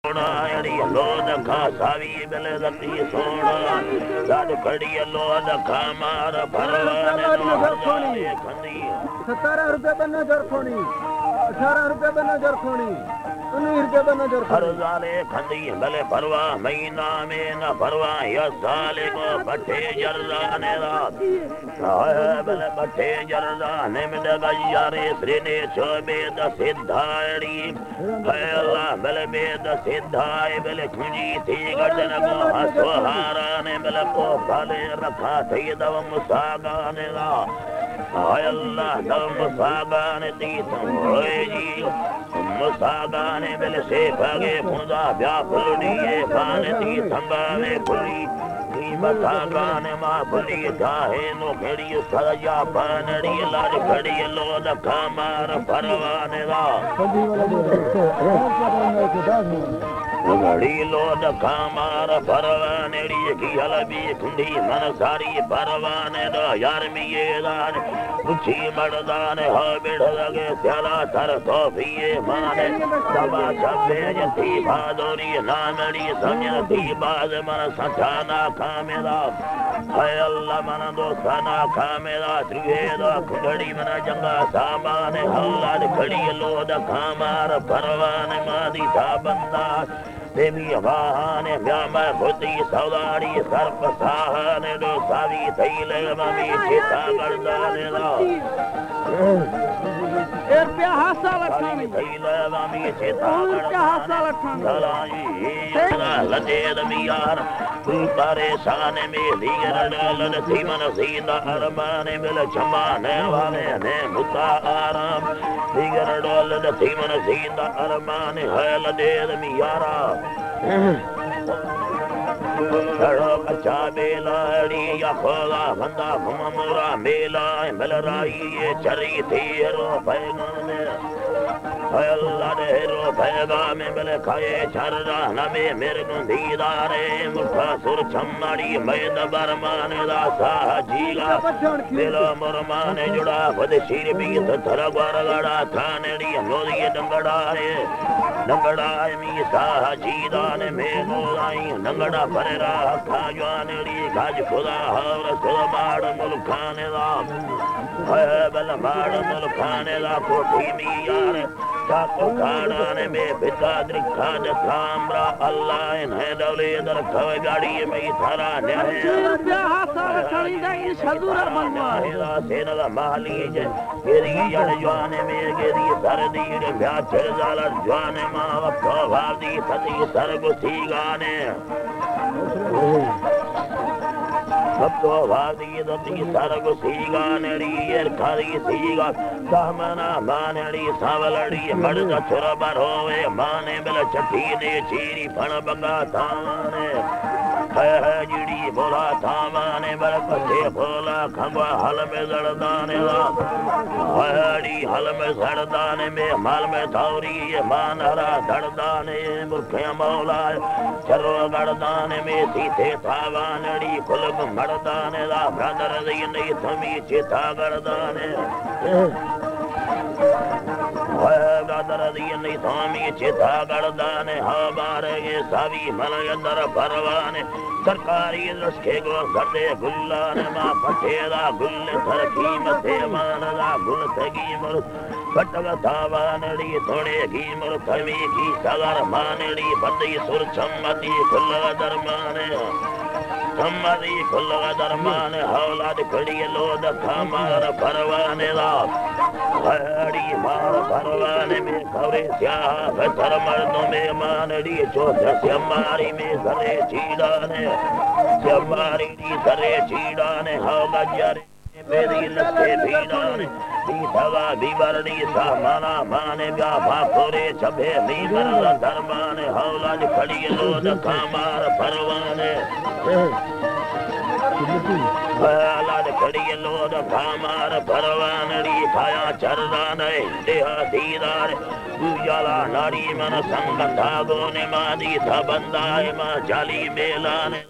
अड़ी लोद खा सावी बेले रती सोना दाद खड़ी लोद खा मार भरवाने नो हजारे खंदी 17 रुपए बनो जरखोनी 18 रुपए बनो जरखोनी 19 रुपए बनो जरखोनी हर जाले खंदी बेले भरवा महीना में न भरवा या साले को बट्टे जर्राने रात बेले बट्टे जर्राने में गयारे श्रीने शोबेद सिद्धाड़ी अल्लाह बेले बेद सिद्धाए बेले खुजी थी गर्दन को हसहाराने बेले को भले रखा थी दवम सागाने ला अल्लाह दवम सागाने ती होए जी मुसागाने बेले से भागे फुंदा ब्या फुलड़िए बाने ती संगा में फुली मसागाने मां फुली गाहे नो खड़ी सजा बनड़ी लाज खड़ी लोद कमार परवाने ला घड़ी लोद कमार परवानेड़ी की हलबी खुंडी मन सारी परवाने दो यार में ये दान मुछी मर्दाने हो बिड़ लगे स्याला थर तो फिए माने सबा छबे जती भादोरी नामड़ी समझती बाज मन सठाना कामेला हाय अल्लाह मन दो सना कामेला त्रिवेद घड़ी मन जंगा सामाने हल्ला खड़ी लोद कमार परवाने मादी सा बंदा देवी वाहने म्यामा भूति सौदारी सर्प साहने दो सावी थैले ममी चिता गर्दाने ला रुपया हासा लठानी थैले ममी चिता हासा लठानी लदे दमियार तू परेशान में दीगर डलन सीमन सीना अरमाने मिल जमाने वाले ने मुता आराम दीगर डलन सीमन सीना अरमाने है लदे दमियारा चढ़ो कच्चा बेलाड़ी या खोला बंदा घुममुरा मेला मिलराई ये चरी थी रो पैगाने अल्लाह दे रो पैगामे मिले खाए चर्रा नमे मेरे गुंदीदारे मुठा सुर चम्माड़ी मैद बरमाने दा साजीला मेला मुरमाने जुड़ा बद शीर भी थर गड़ा थानेड़ी नोदी डंगड़ाए मी साजीदाने में नोलाई नंगड़ा परेरा खाजवानेड़ी गाज खुदा हवर सुमाड़ मुल्खाने दा बल माड़ मुल्खाने दा कोठी मी यार काको खाने में पिता द्रिखा थामरा अल्लाह ने दौले दर खवे गाड़ी में थारा ने रुपया हासा लठानी दा इन सदूरा बनवा हेरा सेना माली जे गेरी जड़ जवाने में गेरी सरदी रे ब्या चल जाला जवाने मा वक्त वादी सती सरगु थी गाने सब तो वादी दती सरगु थी गाने री एर खारी थीगा सामना मानड़ी सावलड़ी मर्द छुर बरोवे माने बेल चठी ने चीरी फण बगा थाने है जिड़ी बोला थामाने बल कथे बोला खंगवा हल में जड़दाने ला हड़ी हल में जड़दाने में माल में थौरी ये मानहरा धड़दाने मुखे मौला चरो गड़दाने में सीधे थावानड़ी खुलब मड़दाने ला ब्रदर दी नहीं थमी चिता गड़दाने ब्रदर दी नहीं थमी चिता गड़दाने हमारे ये सभी मन अंदर परवाने सरकारी लश्के गो सरदे गुल्लाने मां पठेदा गुल्ले थरकी मथे मानदा गुल थगी मुर कटग थावानड़ी थोड़े घी मुर थमी की सगर मानड़ी बंदी सुर चम्मती खुल्ला दरमाने सम्मदी खुल्ला दरमाने हौलाद खड़ी लोद खामार परवाने ला हड़ी मार परवाने में खवरे स्याह बतर मर्दों में मानड़ी चौथ स्यमारी में सरे चीड़ाने स्यमारी सरे चीड़ाने हौला जरे बेदी लस्के भीड़ाने बीथवा बीवरणी सामाना माने ब्या भाखोरे छबे बीवर धर्माने हौलाद खड़ी लोद खामार परवाने लाद खड़ी लोद खामार परवानड़ी खाया चरदाने देहा दीदार उजाला नारी मन संग धागो ने मादी था बंदाए मां जाली मेलाने